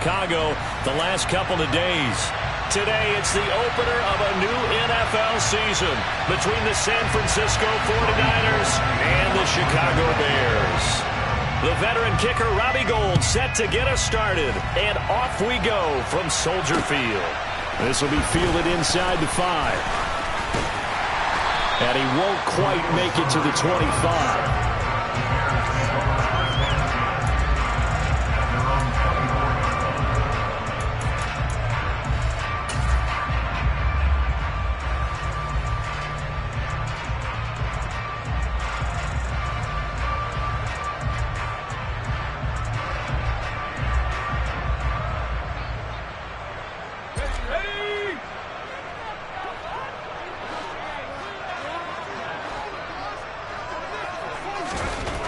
Chicago the last couple of days. Today, it's the opener of a new NFL season between the San Francisco 49ers and the Chicago Bears. The veteran kicker Robbie Gould set to get us started, and off we go from Soldier Field. This will be fielded inside the 5. And he won't quite make it to the 25.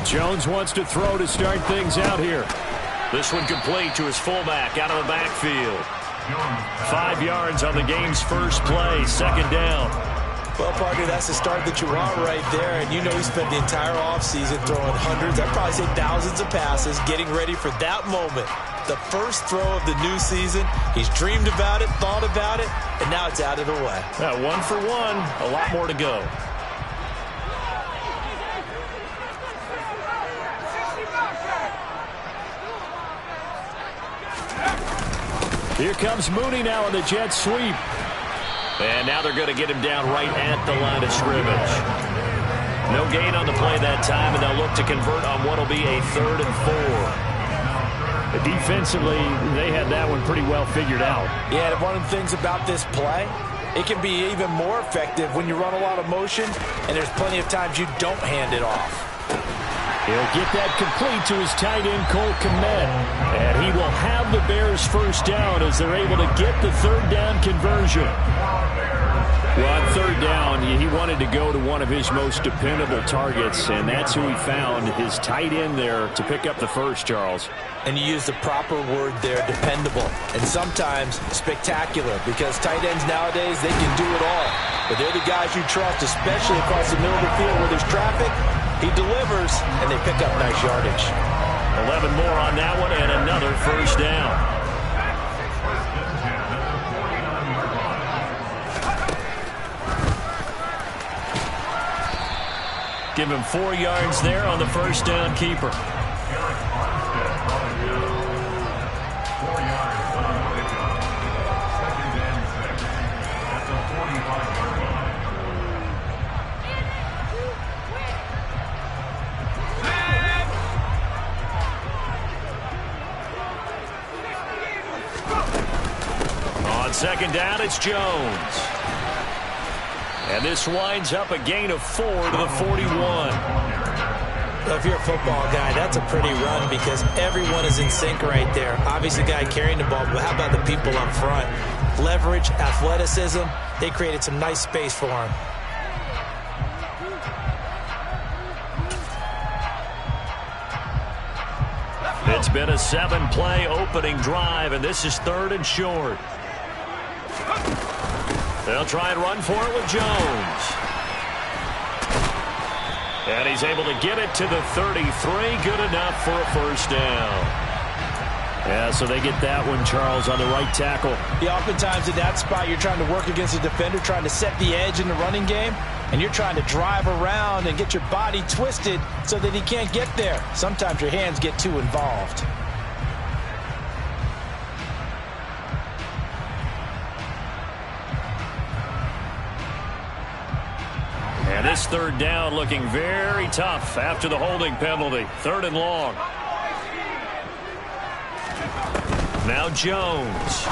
Jones wants to throw to start things out here. This one complete to his fullback out of the backfield. 5 yards on the game's first play, second down. Well, partner, that's the start that you want right there. And you know he spent the entire offseason throwing hundreds, I'd probably say thousands of passes, getting ready for that moment. The first throw of the new season. He's dreamed about it, thought about it, and now it's out of the way. 1 for 1, a lot more to go. Here comes Mooney now on the jet sweep. And now they're going to get him down right at the line of scrimmage. No gain on the play that time, and they'll look to convert on what will be a 3rd and 4. Defensively, they had that one pretty well figured out. Yeah, and one of the things about this play, it can be even more effective when you run a lot of motion, and there's plenty of times you don't hand it off. He'll get that complete to his tight end, Cole Kmet. And he will have the Bears first down as they're able to get the 3rd down conversion. Well, on 3rd down, he wanted to go to one of his most dependable targets, and that's who he found, his tight end there, to pick up the first, Charles. And you use the proper word there, dependable, and sometimes spectacular, because tight ends nowadays, they can do it all. But they're the guys you trust, especially across the middle of the field where there's traffic. He delivers, and they pick up nice yardage. 11 more on that one, and another first down. Give him 4 yards there on the first down keeper. Second down, it's Jones. And this winds up a gain of 4 to the 41. Well, if you're a football guy, that's a pretty run because everyone is in sync right there. Obviously, the guy carrying the ball, but how about the people up front? Leverage, athleticism, they created some nice space for him. It's been a 7-play opening drive, and this is 3rd and short. They'll try and run for it with Jones. And he's able to get it to the 33. Good enough for a first down. Yeah, so they get that one, Charles, on the right tackle. Yeah, oftentimes in that spot, you're trying to work against a defender, trying to set the edge in the running game, and you're trying to drive around and get your body twisted so that he can't get there. Sometimes your hands get too involved. And this 3rd down looking very tough after the holding penalty. 3rd and long. Now Jones.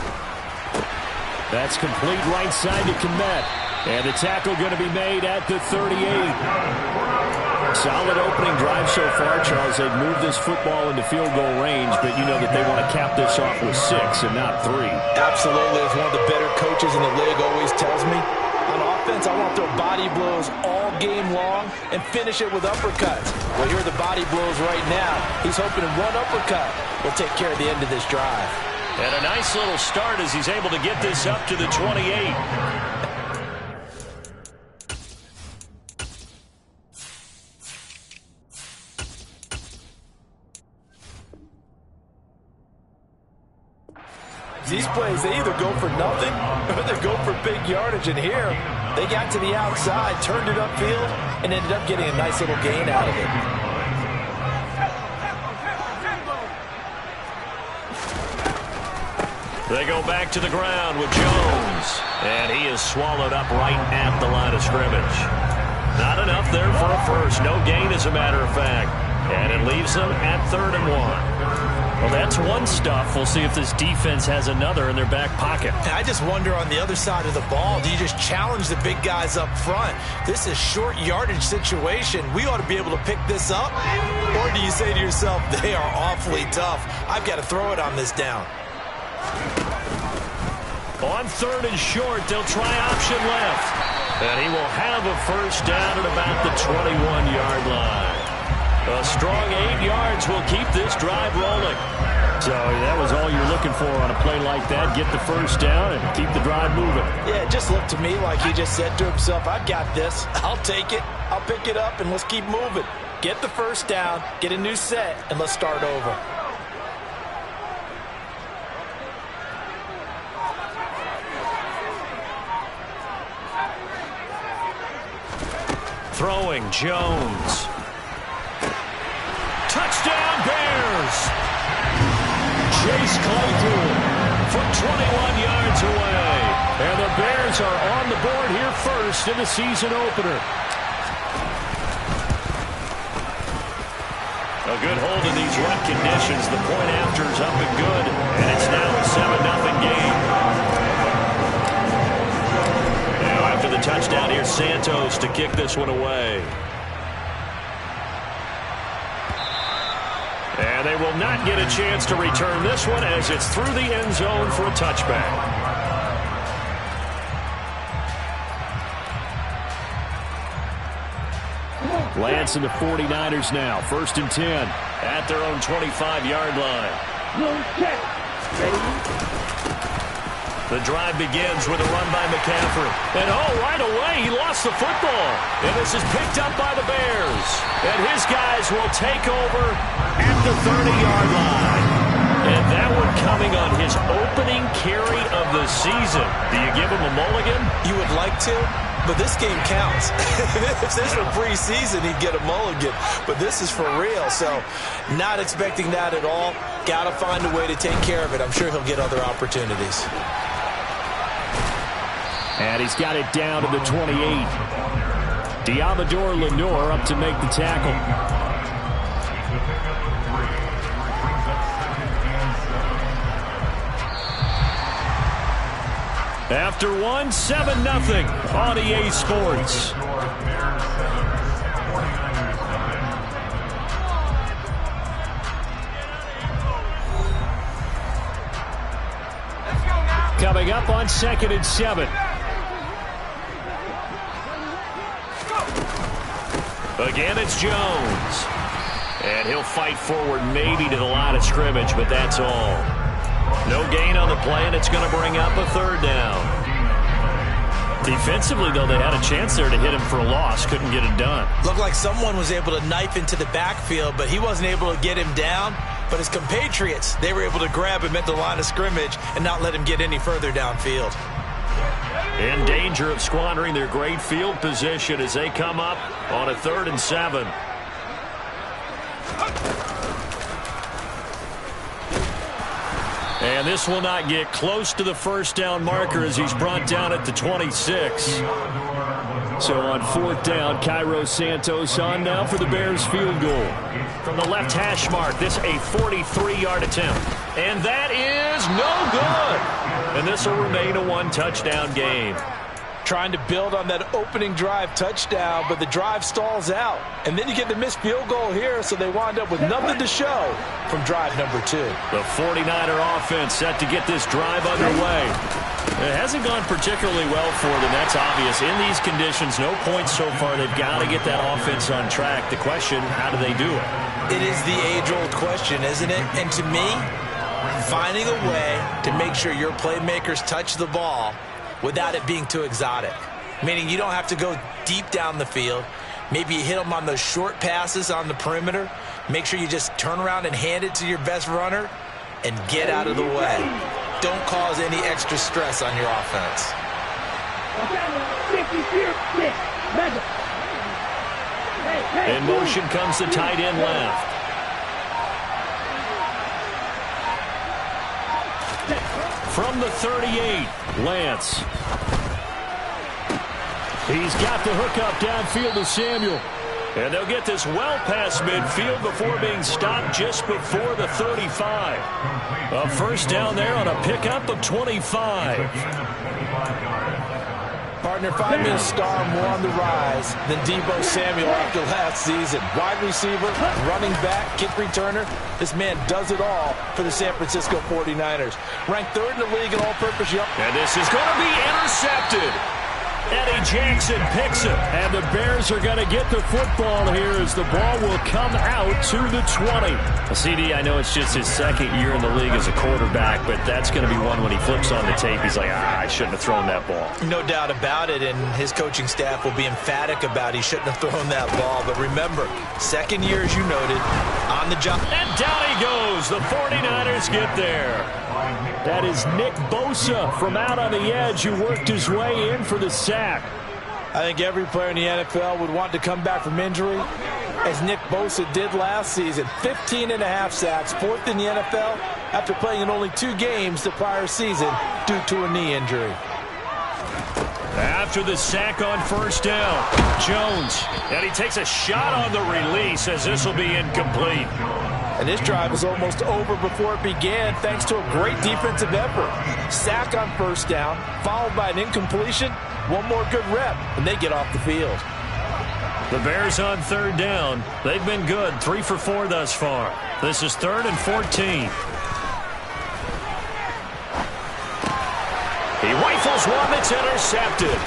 That's complete right side to Kmet. And the tackle going to be made at the 38. Solid opening drive so far, Charles. They've moved this football into field goal range, but you know that they want to cap this off with 6 and not 3. Absolutely. As one of the better coaches in the league always tells me, on offense, I want to throw body blows all game long and finish it with uppercuts. Well, here are the body blows right now. He's hoping in one uppercut will take care of the end of this drive. And a nice little start as he's able to get this up to the 28. These plays, they either go for nothing or they go for big yardage. And here, they got to the outside, turned it upfield, and ended up getting a nice little gain out of it. They go back to the ground with Jones. And he is swallowed up right at the line of scrimmage. Not enough there for a first. No gain, as a matter of fact. And it leaves them at 3rd and 1. Well, that's one stuff. We'll see if this defense has another in their back pocket. I just wonder on the other side of the ball, do you just challenge the big guys up front? This is short yardage situation. We ought to be able to pick this up. Or do you say to yourself, they are awfully tough. I've got to throw it on this down. On 3rd and short, they'll try option left. And he will have a first down at about the 21-yard line. A strong 8 yards will keep this drive rolling. So that was all you're looking for on a play like that. Get the first down and keep the drive moving. Yeah, it just looked to me like he just said to himself, I've got this. I'll take it. I'll pick it up, and let's keep moving. Get the first down, get a new set, and let's start over. Throwing, Jones. Touchdown, Bears! Chase Claypool from 21 yards away. And the Bears are on the board here first in the season opener. A good hold in these wet conditions. The point after is up and good. And it's now a 7-0 game. Now after the touchdown, here's Santos to kick this one away. And they will not get a chance to return this one as it's through the end zone for a touchback. Lance and the 49ers now. 1st and 10 at their own 25-yard line. The drive begins with a run by McCaffrey. And right away, he lost the football. And this is picked up by the Bears. And his guys will take over at the 30-yard line. And that one coming on his opening carry of the season. Do you give him a mulligan? You would like to, but this game counts. If this were preseason, he'd get a mulligan. But this is for real, so not expecting that at all. Got to find a way to take care of it. I'm sure he'll get other opportunities. And he's got it down to the 28. Diamador Lenore up to make the tackle. After one, 7-0 on EA Sports. Coming up on 2nd and 7. Again, it's Jones. And he'll fight forward maybe to the line of scrimmage, but that's all. No gain on the play, and it's going to bring up a 3rd down. Defensively, though, they had a chance there to hit him for a loss. Couldn't get it done. Looked like someone was able to knife into the backfield, but he wasn't able to get him down. But his compatriots, they were able to grab him at the line of scrimmage and not let him get any further downfield. In danger of squandering their great field position as they come up on a 3rd and 7. And this will not get close to the first down marker as he's brought down at the 26. So on 4th down, Cairo Santos on now for the Bears field goal. From the left hash mark, this a 43-yard attempt. And that is no good. And this will remain a 1-touchdown game. Trying to build on that opening drive touchdown, but the drive stalls out. And then you get the missed field goal here, so they wind up with nothing to show from drive number 2. The 49er offense set to get this drive underway. It hasn't gone particularly well for them, that's obvious. In these conditions, no points so far. They've got to get that offense on track. The question, how do they do it? It is the age-old question, isn't it? And to me, finding a way to make sure your playmakers touch the ball without it being too exotic. Meaning you don't have to go deep down the field. Maybe you hit them on those short passes on the perimeter. Make sure you just turn around and hand it to your best runner and get out of the way. don't cause any extra stress on your offense. In motion comes the tight end left. From the 38, Lance. He's got the hook up downfield to Samuel. And they'll get this well past midfield before being stopped just before the 35. A first down there on a pickup of 25. Partner, find me a star more on the rise than Deebo Samuel after last season. Wide receiver, running back, kick returner. This man does it all for the San Francisco 49ers. Ranked third in the league in all-purpose yards. And this is going to be intercepted. Eddie Jackson picks it. And the Bears are going to get the football here as the ball will come out to the 20. CD, I know it's just his second year in the league as a quarterback, but that's going to be one when he flips on the tape. He's like, I shouldn't have thrown that ball. No doubt about it, and his coaching staff will be emphatic about he shouldn't have thrown that ball. But remember, second year, as you noted, on the job. And down he goes. The 49ers get there. That is Nick Bosa from out on the edge who worked his way in for the sack. I think every player in the NFL would want to come back from injury, as Nick Bosa did last season. 15.5 sacks, fourth in the NFL, after playing in only 2 games the prior season due to a knee injury. After the sack on first down, Jones, and he takes a shot on the release as this will be incomplete. And this drive was almost over before it began thanks to a great defensive effort. Sack on first down, followed by an incompletion. One more good rep, and they get off the field. The Bears on third down. They've been good, 3 for 4 thus far. This is 3rd and 14. He rifles one that's intercepted.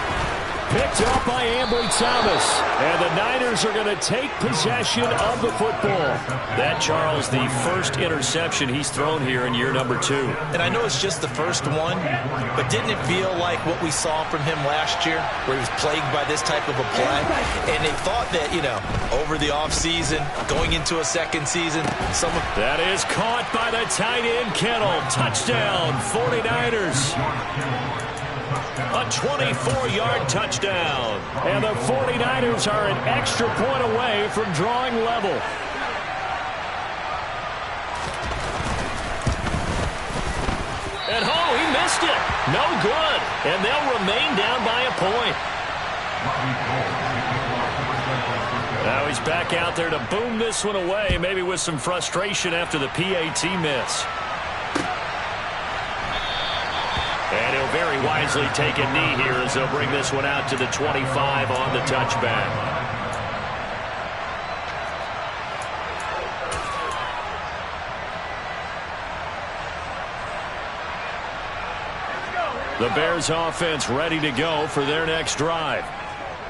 Picked up by Ambry Thomas. And the Niners are going to take possession of the football. That, Charles, the first interception he's thrown here in year number 2. And I know it's just the first one, but didn't it feel like what we saw from him last year, where he was plagued by this type of a play? And they thought that, over the offseason, going into a second season, That is caught by the tight end, Kittle. Touchdown, 49ers. A 24-yard touchdown. And the 49ers are an extra point away from drawing level. And he missed it. No good. And they'll remain down by a point. Now he's back out there to boom this one away, maybe with some frustration after the PAT miss. And he'll very wisely take a knee here as they'll bring this one out to the 25 on the touchback. The Bears offense ready to go for their next drive.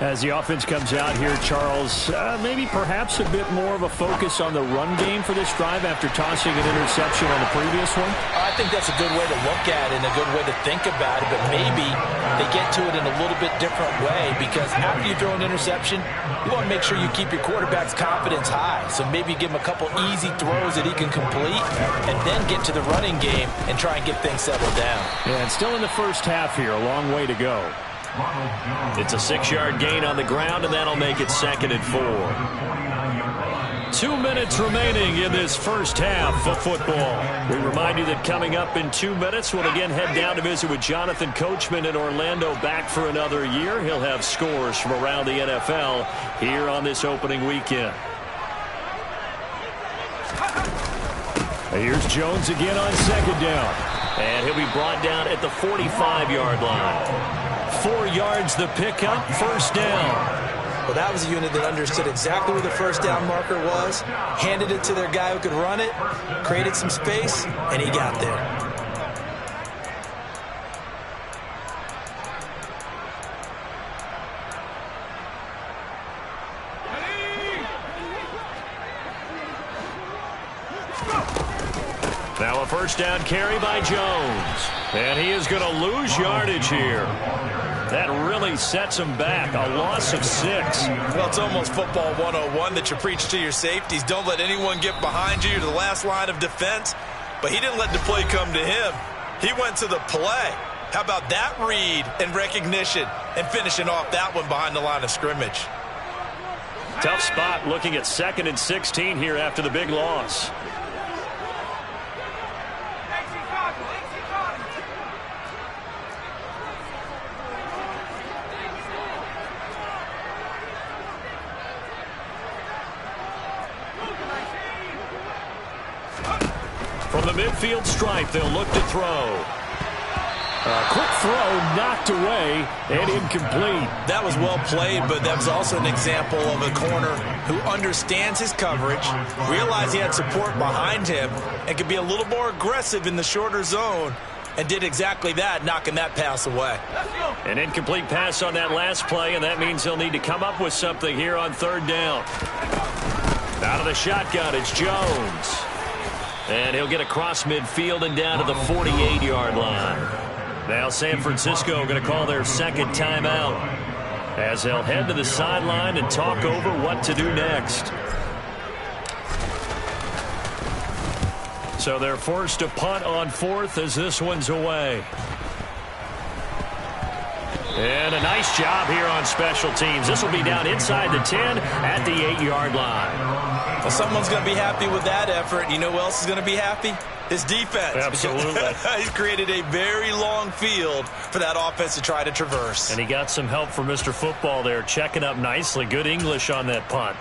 As the offense comes out here, Charles, maybe perhaps a bit more of a focus on the run game for this drive after tossing an interception on the previous one? I think that's a good way to look at it and a good way to think about it, but maybe they get to it in a little bit different way, because after you throw an interception, you want to make sure you keep your quarterback's confidence high. So maybe give him a couple easy throws that he can complete and then get to the running game and try and get things settled down. Yeah, and still in the first half here, a long way to go. It's a 6-yard gain on the ground, and that'll make it 2nd and 4. 2 minutes remaining in this first half of football. We remind you that coming up in 2 minutes, we'll again head down to visit with Jonathan Coachman in Orlando, back for another year. He'll have scores from around the NFL here on this opening weekend. Here's Jones again on 2nd down. And he'll be brought down at the 45-yard line. 4 yards the pickup, first down. Well, that was a unit that understood exactly where the first down marker was, handed it to their guy who could run it, created some space, and he got there. Now a first down carry by Jones. And he is going to lose yardage here. That really sets him back. A loss of 6. Well, it's almost football 101 that you preach to your safeties. Don't let anyone get behind you. You're the last line of defense. But he didn't let the play come to him. He went to the play. How about that read and recognition and finishing off that one behind the line of scrimmage? Tough spot looking at 2nd and 16 here after the big loss. From the midfield stripe, they'll look to throw. Quick throw, knocked away, and incomplete. That was well played, but that was also an example of a corner who understands his coverage, realized he had support behind him, and could be a little more aggressive in the shorter zone, and did exactly that, knocking that pass away. An incomplete pass on that last play, and that means they'll need to come up with something here on 3rd down. Out of the shotgun, it's Jones. And he'll get across midfield and down to the 48-yard line. Now San Francisco going to call their 2nd timeout as they'll head to the sideline and talk over what to do next. So they're forced to punt on 4th as this one's away. And a nice job here on special teams. This will be down inside the 10 at the 8-yard line. Well, someone's going to be happy with that effort. You know who else is going to be happy? His defense. Absolutely. He's created a very long field for that offense to try to traverse. And he got some help from Mr. Football there, checking up nicely. Good English on that punt.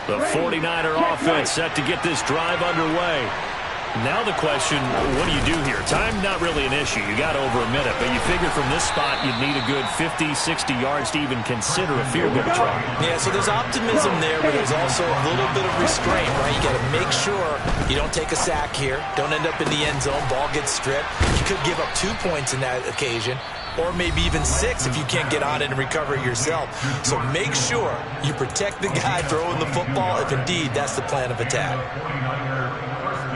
The 49er offense set to get this drive underway. Now the question, what do you do here? Time not really an issue. You got over a minute, but you figure from this spot you'd need a good 50, 60 yards to even consider a field goal try. Yeah, so there's optimism there, but there's also a little bit of restraint, right? You got to make sure you don't take a sack here. Don't end up in the end zone. Ball gets stripped. You could give up 2 points in that occasion, or maybe even 6 if you can't get on it and recover it yourself. So make sure you protect the guy throwing the football if indeed that's the plan of attack.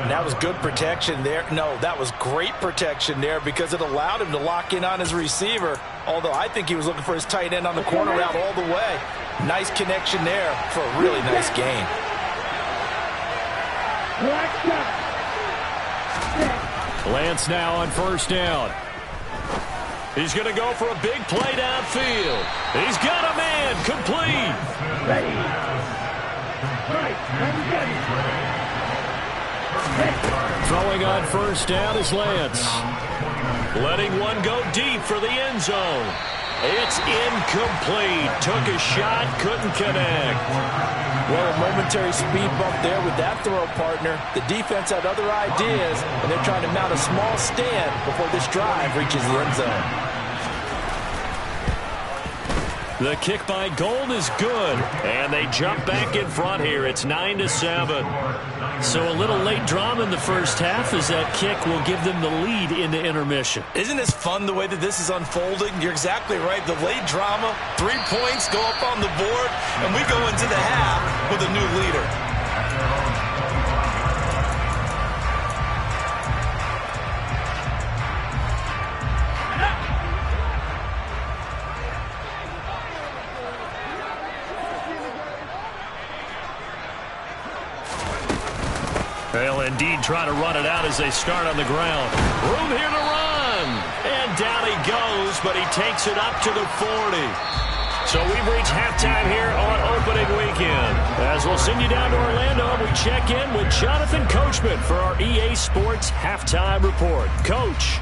And that was good protection there. No, that was great protection there because it allowed him to lock in on his receiver, although I think he was looking for his tight end on the corner route all the way. Nice connection there for a really nice gain. Lance now on 1st down. He's going to go for a big play downfield. He's got a man complete. Throwing on 1st down is Lance. Letting one go deep for the end zone. It's incomplete. Took a shot, couldn't connect. Well, a momentary speed bump there with that throw, partner. The defense had other ideas, and they're trying to mount a small stand before this drive reaches the end zone. The kick by Gold is good, and they jump back in front here. It's 9-7. So a little late drama in the first half as that kick will give them the lead into intermission. Isn't this fun the way that this is unfolding? You're exactly right. The late drama, 3 points go up on the board, and we go into the half with a new leader. They'll indeed try to run it out as they start on the ground. Room here to run. And down he goes, but he takes it up to the 40. So we've reached halftime here on opening weekend. As we'll send you down to Orlando, we check in with Jonathan Coachman for our EA Sports Halftime Report. Coach.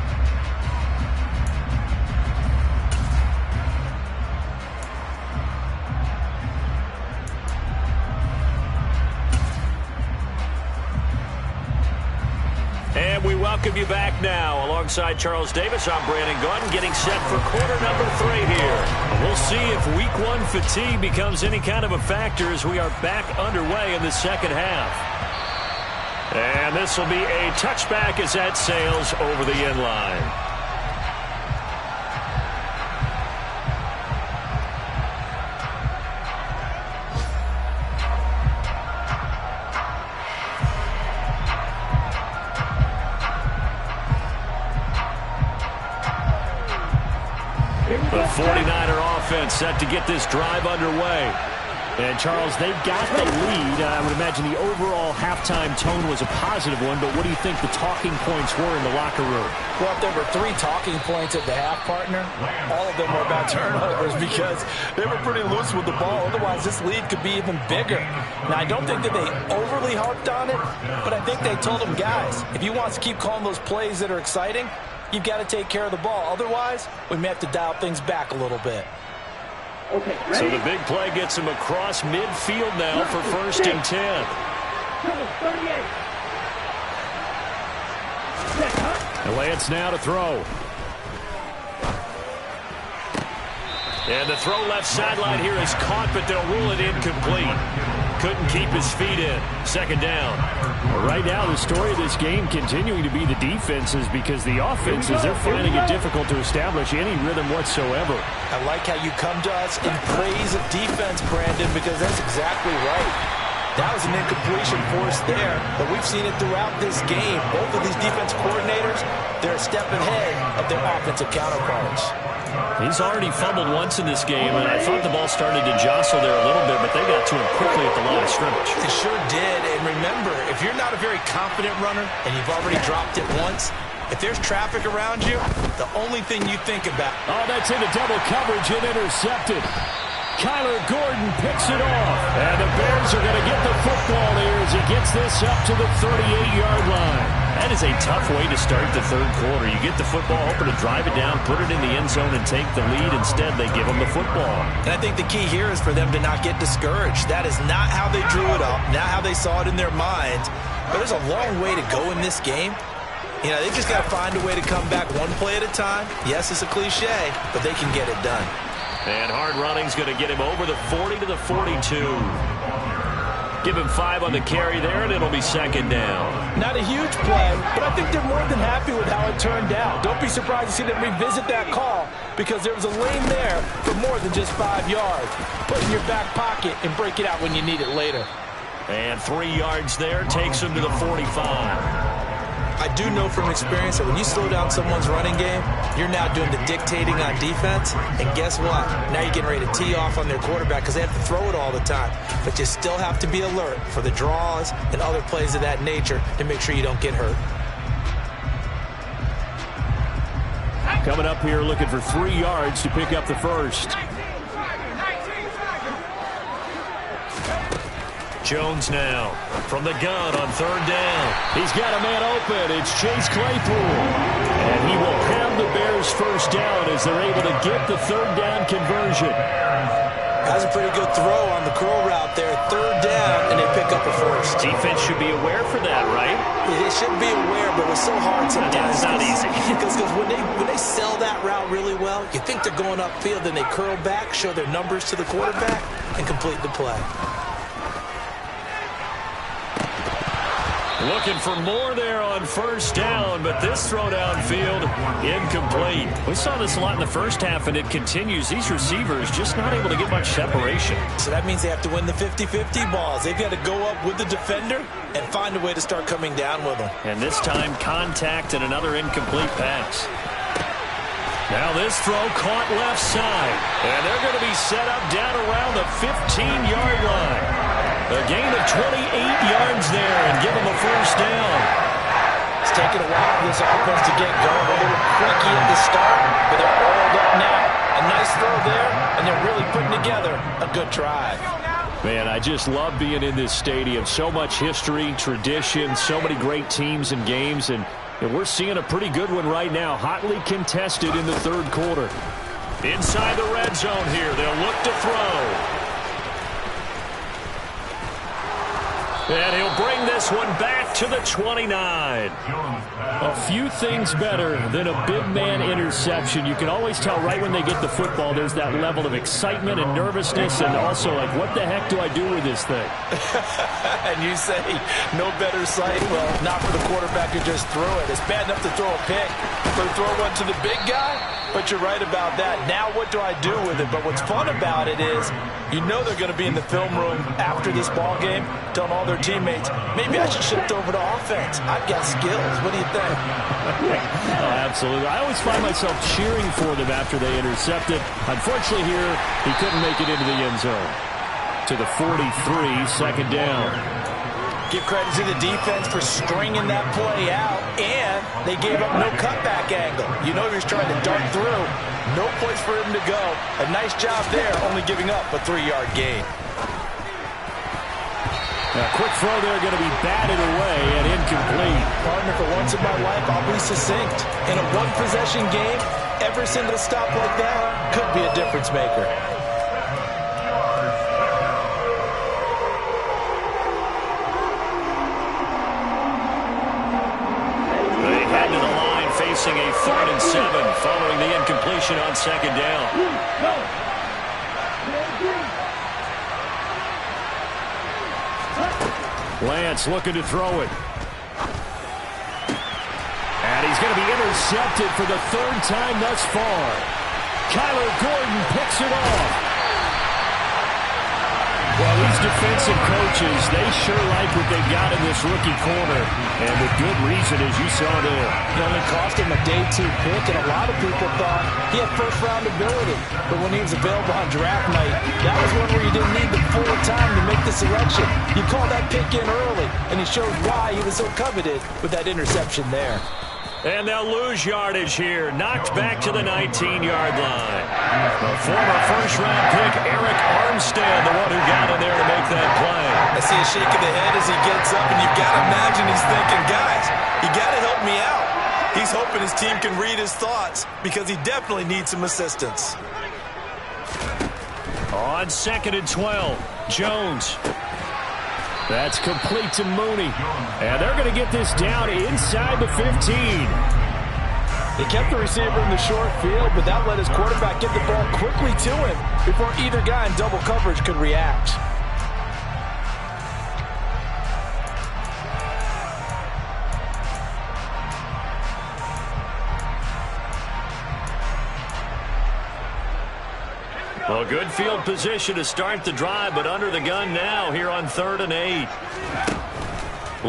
And we welcome you back now. Alongside Charles Davis, I'm Brandon Gaudin, getting set for quarter number 3 here. We'll see if week 1 fatigue becomes any kind of a factor as we are back underway in the second half. And this will be a touchback as that sails over the end line. The 49er offense set to get this drive underway. And, Charles, they've got the lead. I would imagine the overall halftime tone was a positive one, but what do you think the talking points were in the locker room? Well, if there were 3 talking points at the half, partner, all of them were about turnovers because they were pretty loose with the ball. Otherwise, this lead could be even bigger. Now, I don't think that they overly harped on it, but I think they told them, guys, if you want to keep calling those plays that are exciting, you've got to take care of the ball. Otherwise, we may have to dial things back a little bit. Okay, so the big play gets him across midfield now for 1st and 10. And Lance now to throw. And the throw left sideline here is caught, but they'll rule it incomplete. Couldn't keep his feet in. 2nd down. Right now, the story of this game continuing to be the defenses because the offenses, they're finding it difficult to establish any rhythm whatsoever. I like how you come to us in praise of defense, Brandon, because that's exactly right. That was an incompletion forced there, but we've seen it throughout this game. Both of these defense coordinators, they're a step ahead of their offensive counterparts. He's already fumbled once in this game, and I thought the ball started to jostle there a little bit, but they got to him quickly at the line of scrimmage. It sure did, and remember, if you're not a very confident runner and you've already dropped it once, if there's traffic around you, the only thing you think about... Oh, that's into double coverage and intercepted. Kyler Gordon picks it off, and the Bears are going to get the football here as he gets this up to the 38-yard line. That is a tough way to start the 3rd quarter. You get the football, hoping to drive it down, put it in the end zone, and take the lead. Instead, they give them the football. And I think the key here is for them to not get discouraged. That is not how they drew it up, not how they saw it in their minds. But there's a long way to go in this game. You know, they just got to find a way to come back one play at a time. Yes, it's a cliche, but they can get it done. And hard running's going to get him over the 40 to the 42. Give him 5 on the carry there, and it'll be 2nd down. Not a huge play, but I think they're more than happy with how it turned out. Don't be surprised to see them revisit that call because there was a lane there for more than just 5 yards. Put it in your back pocket and break it out when you need it later. And 3 yards there takes him to the 45. I do know from experience that when you slow down someone's running game, you're now doing the dictating on defense. And guess what? Now you're getting ready to tee off on their quarterback because they have to throw it all the time. But you still have to be alert for the draws and other plays of that nature to make sure you don't get hurt. Coming up here looking for 3 yards to pick up the first. Jones now from the gun on 3rd down. He's got a man open. It's Chase Claypool. And he will have the Bears first down as they're able to get the 3rd down conversion. That's a pretty good throw on the curl route there. 3rd down, and they pick up a first. Defense should be aware for that, right? They should be aware, but it's so hard sometimes. It's not easy. Because when they sell that route really well, you think they're going upfield, then they curl back, show their numbers to the quarterback, and complete the play. Looking for more there on 1st down, but this throw downfield incomplete. We saw this a lot in the first half, and it continues. These receivers just not able to get much separation. So that means they have to win the 50-50 balls. They've got to go up with the defender and find a way to start coming down with them. And this time, contact and another incomplete pass. Now this throw caught left side, and they're going to be set up down around the 15-yard line. A gain of 28 yards there and give them a first down. It's taken a while for this offense to get going. A little creaky at the start, but they're oiled up now. A nice throw there, and they're really putting together a good drive. Man, I just love being in this stadium. So much history, tradition, so many great teams and games, and we're seeing a pretty good one right now. Hotly contested in the 3rd quarter. Inside the red zone here, they'll look to throw. And he'll bring this one back to the 29. A few things better than a big man interception. You can always tell right when they get the football, there's that level of excitement and nervousness, and also like, what the heck do I do with this thing? And you say, no better sight? Well, not for the quarterback who just threw it. It's bad enough to throw a pick, but throw one to the big guy? But you're right about that. Now what do I do with it? But what's fun about it is, you know they're going to be in the film room after this ball game, telling all their teammates, maybe I should shift over to offense. I've got skills. What do you think? Oh, absolutely. I always find myself cheering for them after they intercept it. Unfortunately here, he couldn't make it into the end zone. to the 43, second down. Give credit to the defense for stringing that play out, and they gave up no cutback angle. You know he was trying to dart through. No place for him to go. A nice job there, only giving up a 3-yard gain. A quick throw there going to be batted away and incomplete. Partner, for once in my life, I'll be succinct. In a one-possession game, every single stop like that could be a difference maker. Facing a 3rd and 7 following the incompletion on second down. Lance looking to throw it. And he's going to be intercepted for the 3rd time thus far. Kyler Gordon picks it off. Well, these defensive coaches, they sure like what they've got in this rookie corner. And with good reason, as you saw there. It only cost him a day 2 pick, and a lot of people thought he had first-round ability. But when he was available on draft night, that was one where you didn't need the full time to make the selection. You call that pick in early, and he showed why he was so coveted with that interception there. And they'll lose yardage here. Knocked back to the 19-yard line. The former first-round pick, Eric Armstead, the one who got in there to make that play. I see a shake of the head as he gets up, and you've got to imagine he's thinking, guys, you got to help me out. He's hoping his team can read his thoughts because he definitely needs some assistance. On 2nd and 12, Jones. That's complete to Mooney. And they're going to get this down inside the 15. They kept the receiver in the short field, but that let his quarterback get the ball quickly to him before either guy in double coverage could react. Well, good field position to start the drive, but under the gun now here on 3rd and 8.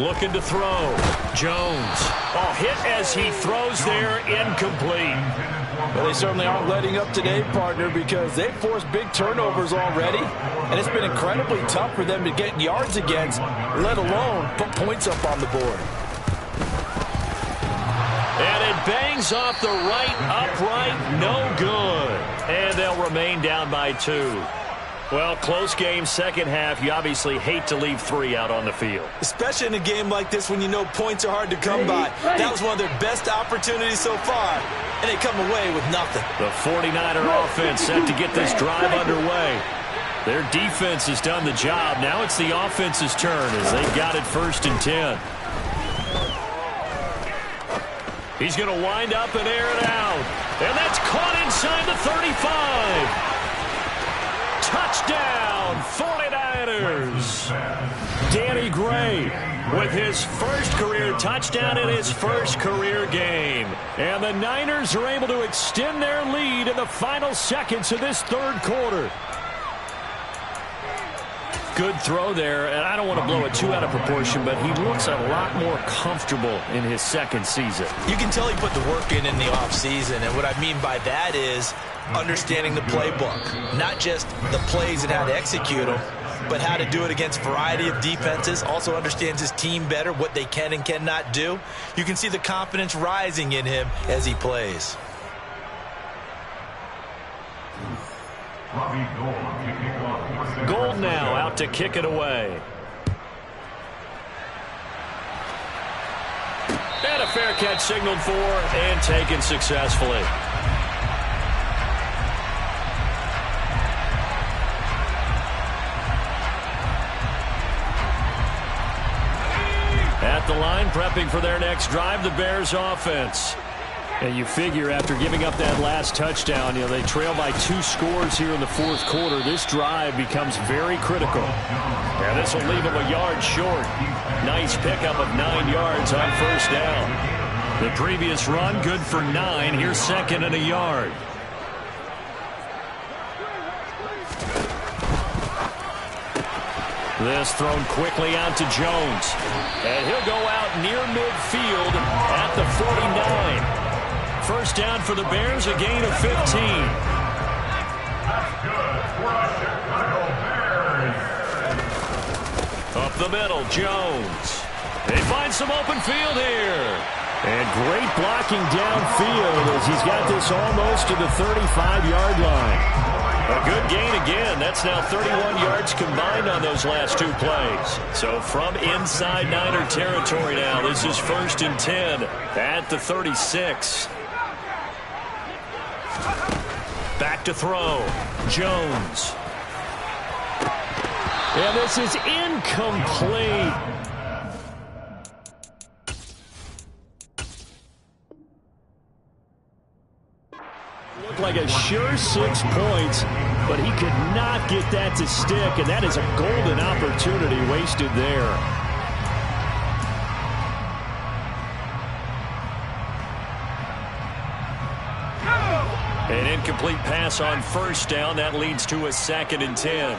Looking to throw. Jones. Oh, hit as he throws there, incomplete. Well, they certainly aren't letting up today, partner, because they've forced big turnovers already, and it's been incredibly tough for them to get yards against, let alone put points up on the board. And it bangs off the right upright, no good. And they'll remain down by 2. Well, close game, second half. You obviously hate to leave 3 out on the field. Especially in a game like this when you know points are hard to come by. That was one of their best opportunities so far, and they come away with nothing. The 49er offense set to get this drive underway. Their defense has done the job. Now it's the offense's turn as they've got it 1st and 10. He's going to wind up and air it out. And that's caught inside the 35. Touchdown, 49ers. Danny Gray with his first career touchdown in his first career game. And the Niners are able to extend their lead in the final seconds of this 3rd quarter. Good throw there, and I don't want to blow it too out of proportion, but he looks a lot more comfortable in his 2nd season. You can tell he put the work in the offseason, and what I mean by that is understanding the playbook. Not just the plays and how to execute them, but how to do it against a variety of defenses. Also understands his team better, what they can and cannot do. You can see the confidence rising in him as he plays. Gold now out to kick it away. And a fair catch signaled for and taken successfully. At the line, prepping for their next drive, the Bears offense. And you figure after giving up that last touchdown, they trail by 2 scores here in the 4th quarter. This drive becomes very critical. And this will leave them a yard short. Nice pickup of 9 yards on 1st down. The previous run, good for 9. Here's 2nd and a yard. This thrown quickly out to Jones. And he'll go out near midfield at the 49. First down for the Bears, a gain of 15. That's good for the Chicago Bears. the middle, Jones. They find some open field here. And great blocking downfield as he's got this almost to the 35-yard line. A good gain again. That's now 31 yards combined on those last two plays. So from inside Niner territory now, this is 1st and 10 at the 36. Back to throw. Jones. And this is incomplete. Looked like a sure 6 points, but he could not get that to stick, and that is a golden opportunity wasted there. An incomplete pass on 1st down. That leads to a 2nd and 10.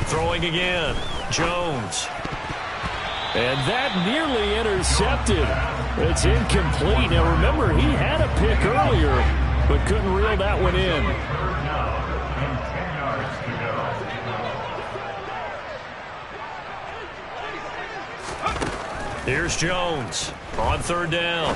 Throwing again. Jones. And that nearly intercepted. It's incomplete. Now remember, he had a pick earlier, but couldn't reel that one in. Here's Jones on 3rd down.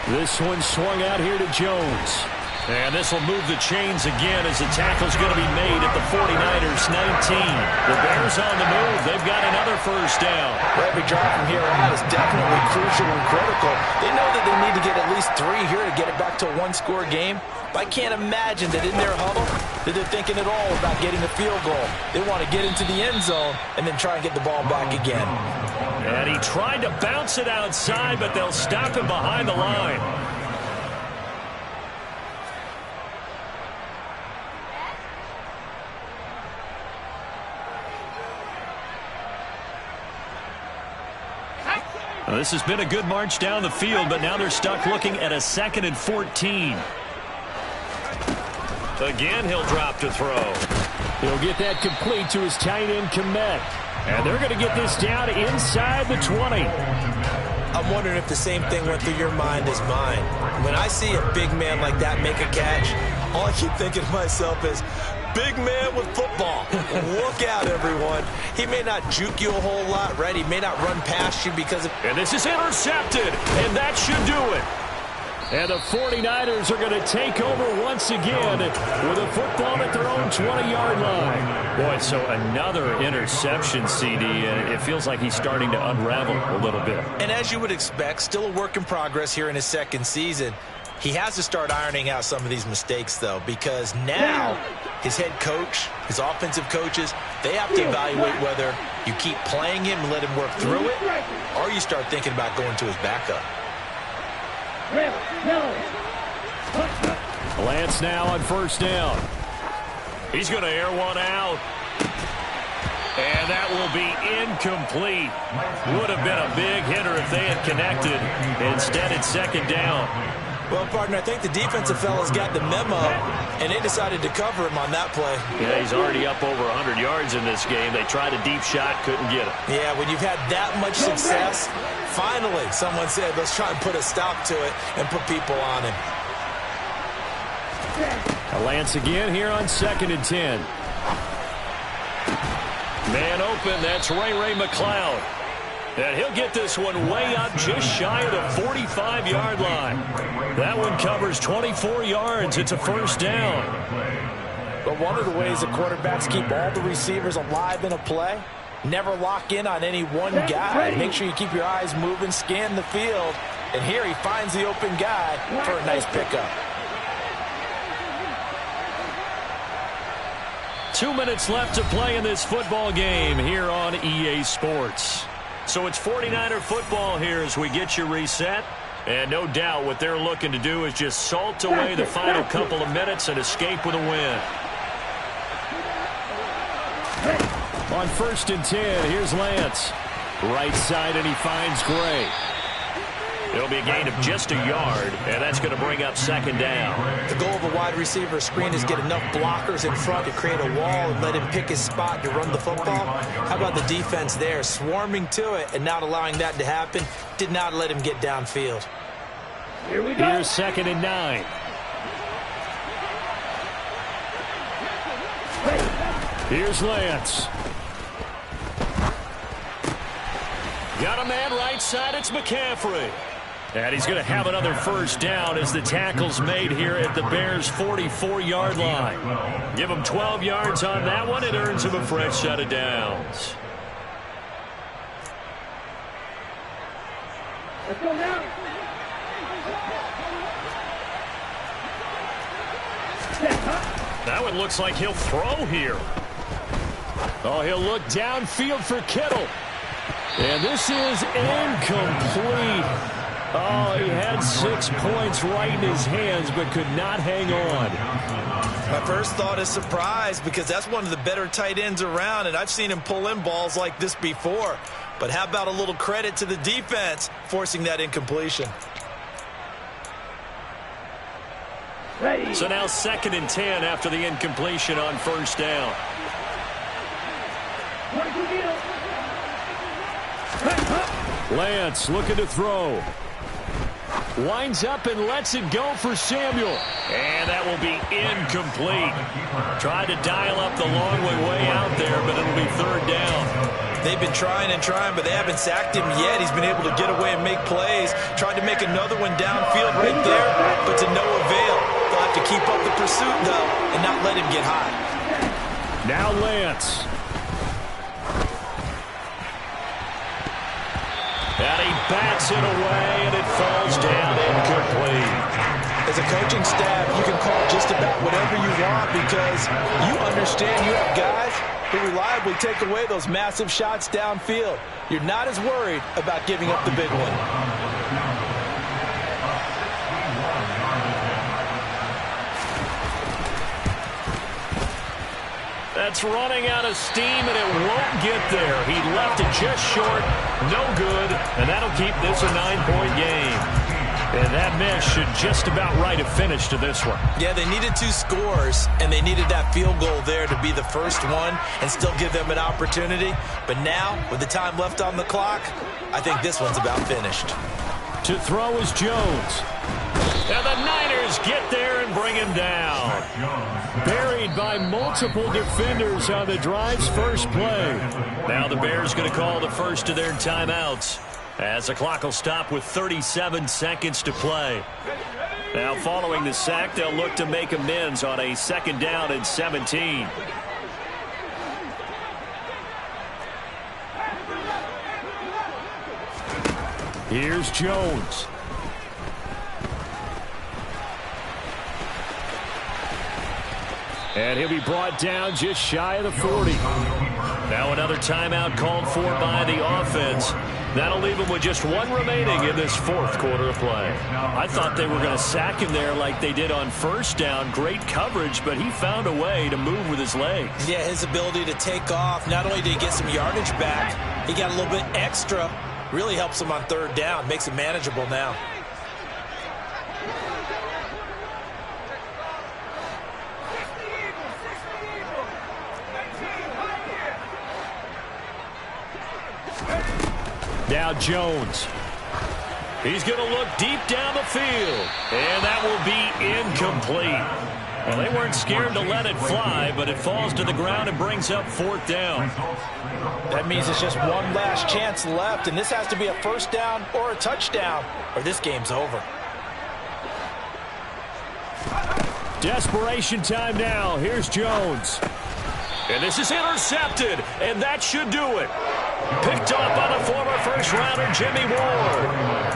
This one swung out here to Jones. And this will move the chains again as the tackle's going to be made at the 49ers 19. The Bears on the move. They've got another 1st down. Every drive from here on is definitely crucial and critical. They know that they need to get at least 3 here to get it back to a 1-score game. But I can't imagine that in their huddle that they're thinking at all about getting a field goal. They want to get into the end zone and then try and get the ball back again. And he tried to bounce it outside, but they'll stop him behind the line. Well, this has been a good march down the field, but now they're stuck looking at a 2nd and 14. Again, he'll drop to throw. He'll get that complete to his tight end, Kmet. And they're going to get this down inside the 20. I'm wondering if the same thing went through your mind as mine. When I see a big man like that make a catch, all I keep thinking to myself is, big man with football. Look out, everyone. He may not juke you a whole lot, right? He may not run past you because of... And this is intercepted, and that should do it. And the 49ers are going to take over once again with a football at their own 20-yard line. Boy, so another interception, CD. It feels like he's starting to unravel a little bit. And as you would expect, still a work in progress here in his 2nd season. He has to start ironing out some of these mistakes, though, because now his head coach, his offensive coaches, they have to evaluate whether you keep playing him and let him work through it, or you start thinking about going to his backup. Lance now on 1st down. He's going to air one out. And that will be incomplete. Would have been a big hitter if they had connected. Instead, it's 2nd down. Well, partner, I think the defensive fellas got the memo, and they decided to cover him on that play. Yeah, he's already up over 100 yards in this game. They tried a deep shot, couldn't get it. Yeah, when you've had that much success, finally someone said, let's try and put a stop to it and put people on him. Lance again here on 2nd and 10. Man open, that's Ray McCloud. And he'll get this one way up just shy of the 45-yard line. That one covers 24 yards. It's a 1st down. But one of the ways that quarterbacks keep all the receivers alive in a play, never lock in on any one guy. Make sure you keep your eyes moving, scan the field. And here he finds the open guy for a nice pickup. 2 minutes left to play in this football game here on EA Sports. So it's 49er football here as we get you reset. And no doubt what they're looking to do is just salt away the final couple of minutes and escape with a win. On 1st and 10, here's Lance. Right side, and he finds Gray. It'll be a gain of just a yard, and that's going to bring up 2nd down. The goal of a wide receiver screen is get enough blockers in front to create a wall and let him pick his spot to run the football. How about the defense there, swarming to it and not allowing that to happen? Did not let him get downfield. Here's 2nd and 9. Here's Lance. Got a man right side. It's McCaffrey. And he's going to have another first down as the tackle's made here at the Bears' 44-yard line. Give him 12 yards on that one. It earns him a fresh set of downs. Let's go now. That one looks like he'll throw here. Oh, he'll look downfield for Kittle. And this is incomplete. Oh, he had 6 points right in his hands, but could not hang on. My first thought is surprise, because that's one of the better tight ends around, and I've seen him pull in balls like this before. But how about a little credit to the defense forcing that incompletion? So now 2nd and 10 after the incompletion on first down. Lance looking to throw. Winds up and lets it go for Samuel. And that will be incomplete. Tried to dial up the long way out there, but it'll be 3rd down. They've been trying and trying, but they haven't sacked him yet. He's been able to get away and make plays. Tried to make another one downfield right there, but to no avail. They'll have to keep up the pursuit, though, and not let him get high. Now Lance. And he bats it away, and it falls down incomplete. As a coaching staff, you can call just about whatever you want, because you understand you have guys who reliably take away those massive shots downfield. You're not as worried about giving up the big one. That's running out of steam, and it won't get there. He left it just short. No good, and that'll keep this a 9-point game. And that miss should just about write a finish to this one. Yeah, they needed 2 scores, and they needed that field goal there to be the first one and still give them an opportunity. But now, with the time left on the clock, I think this one's about finished. To throw is Jones. And the Niners get there and bring him down. Buried by multiple defenders on the drive's first play. Now the Bears going to call the first of their timeouts, as the clock will stop with 37 seconds to play. Now following the sack, they'll look to make amends on a 2nd down and 17. Here's Jones. And he'll be brought down just shy of the 40. Now another timeout called for by the offense. That'll leave him with just 1 remaining in this 4th quarter of play. I thought they were going to sack him there like they did on first down. Great coverage, but he found a way to move with his legs. Yeah, his ability to take off, not only did he get some yardage back, he got a little bit extra. Really helps him on 3rd down, makes it manageable now. Now Jones. He's going to look deep down the field. And that will be incomplete. Well, they weren't scared to let it fly, but it falls to the ground and brings up 4th down. That means it's just one last chance left, and this has to be a first down or a touchdown, or this game's over. Desperation time now. Here's Jones. And this is intercepted, and that should do it. Picked up by the former first-rounder Jimmy Ward.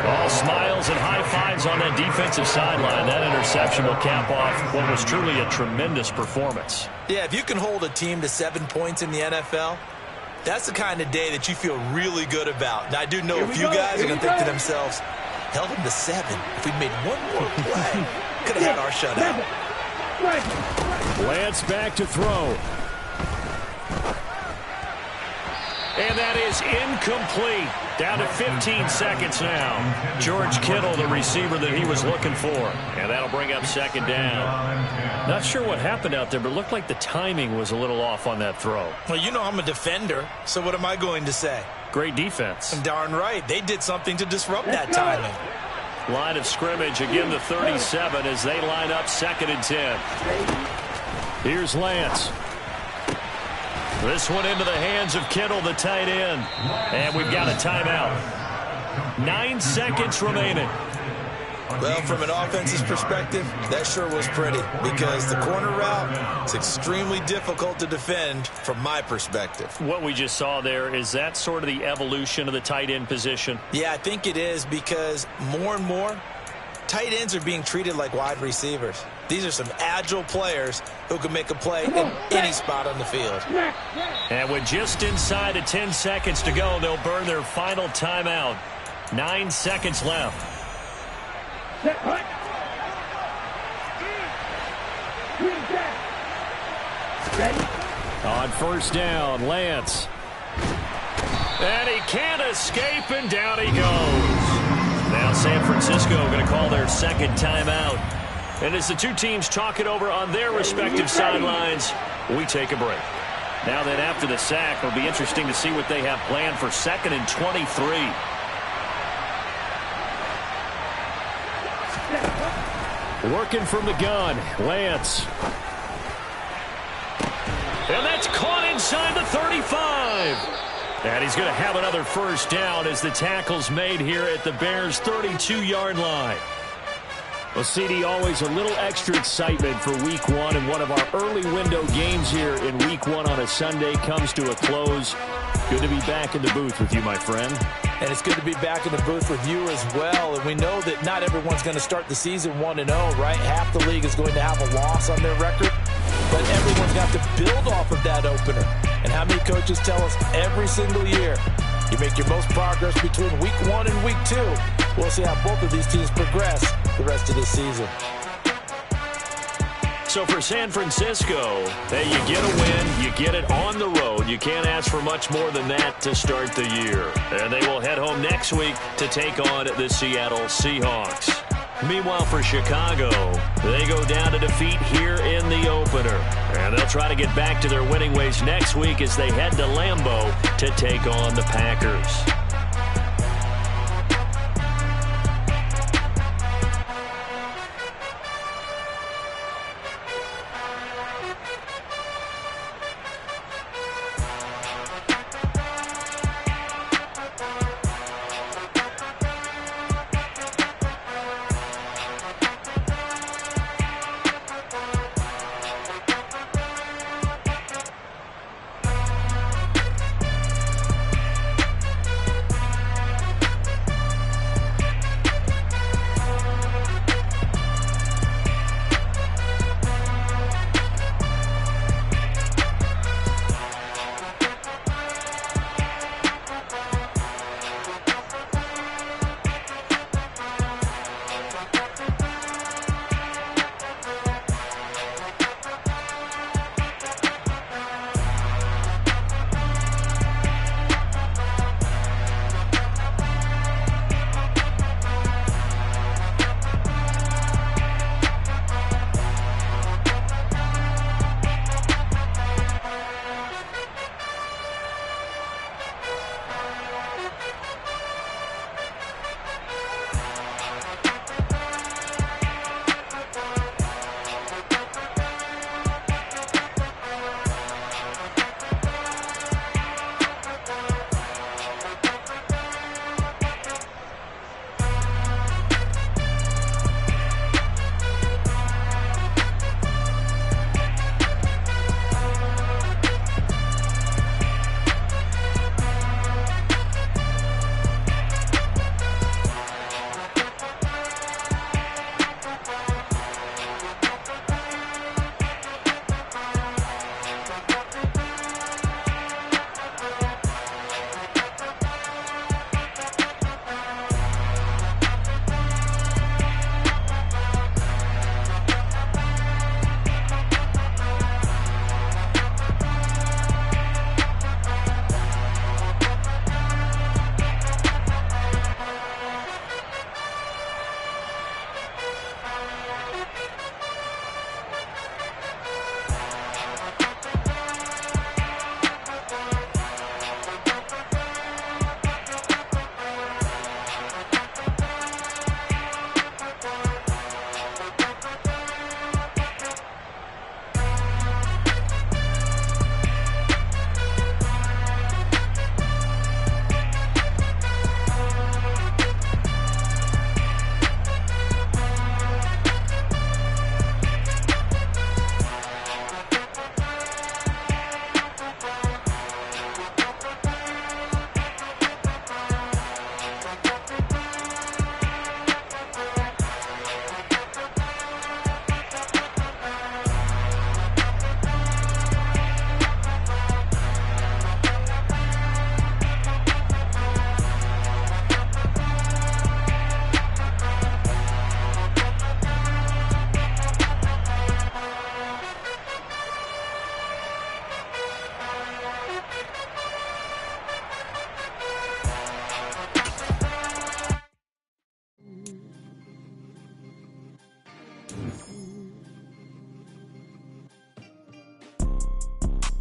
All smiles and high fives on that defensive sideline. That interception will cap off what was truly a tremendous performance. Yeah, if you can hold a team to 7 points in the NFL, that's the kind of day that you feel really good about. Now, I do know a few guys are going to think to themselves, held him to 7. If we'd made one more play, could have had our shutout. Lance back to throw. And that is incomplete. Down to 15 seconds now. George Kittle, the receiver that he was looking for. And that'll bring up 2nd down. Not sure what happened out there, but it looked like the timing was a little off on that throw. Well, you know I'm a defender, so what am I going to say? Great defense. Darn right. They did something to disrupt that timing. Line of scrimmage, again the 37 as they line up 2nd and 10. Here's Lance. This one into the hands of Kittle, the tight end. And we've got a timeout. 9 seconds remaining. Well, from an offense's perspective, that sure was pretty because the corner route is extremely difficult to defend from my perspective. What we just saw there, is that sort of the evolution of the tight end position? Yeah, I think it is because more and more, tight ends are being treated like wide receivers. These are some agile players who can make a play in any spot on the field. And with just inside of 10 seconds to go, they'll burn their final timeout. 9 seconds left. On first down, Lance. And he can't escape, and down he goes. Now San Francisco going to call their 2nd timeout. And as the two teams talk it over on their respective sidelines, we take a break. Now then, after the sack, it'll be interesting to see what they have planned for 2nd and 23. Working from the gun, Lance. And that's caught inside the 35. And he's going to have another first down as the tackle's made here at the Bears' 32-yard line. Well, CD, always a little extra excitement for Week 1, and one of our early window games here in Week 1 on a Sunday comes to a close. Good to be back in the booth with you, my friend. And it's good to be back in the booth with you as well. And we know that not everyone's going to start the season 1-0, right? Half the league is going to have a loss on their record. But everyone's got to build off of that opener. And how many coaches tell us every single year, you make your most progress between Week 1 and Week 2. We'll see how both of these teams progress the rest of this season. So for San Francisco, hey, you get a win, you get it on the road. You can't ask for much more than that to start the year. And they will head home next week to take on the Seattle Seahawks. Meanwhile, for Chicago, they go down to defeat here in the opener. And they'll try to get back to their winning ways next week as they head to Lambeau to take on the Packers.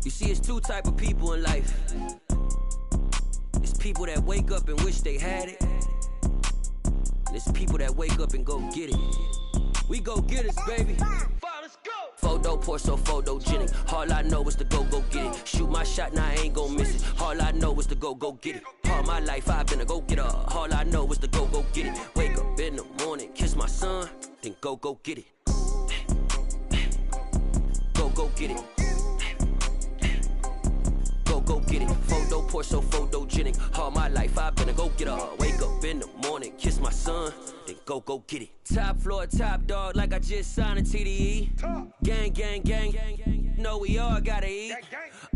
You see, it's two type of people in life. It's people that wake up and wish they had it. And it's people that wake up and go get it. We go get it, baby. Let's go. Photo pour so photogenic. All I know is to go get it. Shoot my shot, now I ain't gon' miss it. All I know is to go get it. All my life I've been a go-getter. All I know is to go get it. Wake up in the morning, kiss my son, then go get it. Go get it. Go get it. Photo pour so photogenic. All my life I've been a go-getter. Wake up in the morning, kiss my son, then go get it. Top floor, top dog, like I just signed a TDE. Gang, gang, gang. Know we all gotta eat.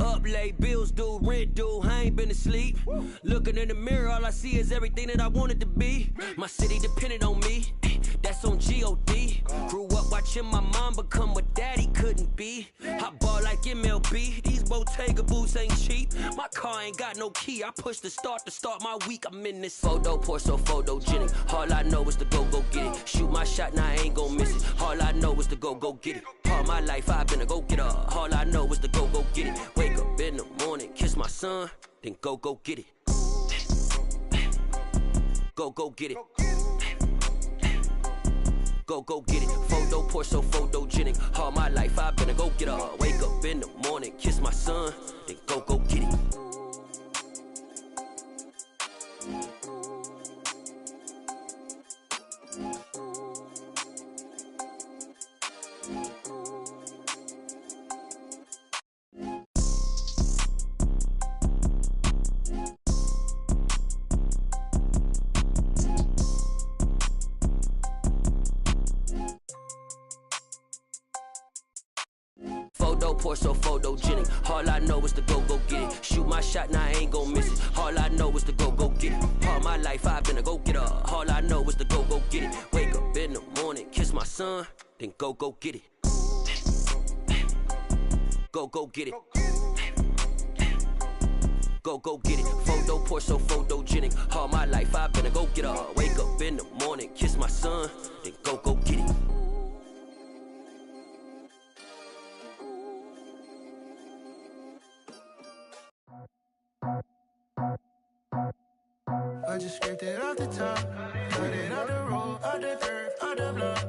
Up late, bills due, rent due, I ain't been asleep. Looking in the mirror, all I see is everything that I wanted to be. My city depended on me, that's on G.O.D. Grew up watching my mom become what daddy couldn't be. I ball like MLB, these Bottega boots ain't cheap. My car ain't got no key, I push the start to start my week. I'm in this photo pour so photogenic. All I know is to go get it. Shoot my shot, now I ain't gon' miss it. All I know is to go get it. All my life I've been a go-getter. All I know is to go get it. Wake up in the morning, kiss my son, then go get it. Go get it. Go get it. Photo pour so photogenic. All my life I've been a go-getter. Wake up in the morning, kiss my son, then go get it. Photo pour so photogenic. All I know is to go get it. Shoot my shot, now I ain't gon' miss it. All I know is to go get it. All my life I've been a go-getter. All I know is to go get it. Wake up in the morning, kiss my son, then go get it. Go get it. Go get it. Photo pour so photogenic. All my life I've been a go-getter. Wake up in the morning, kiss my son, then go get it. I just scraped it off the top, cut it out the road, out the dirt, out the blood.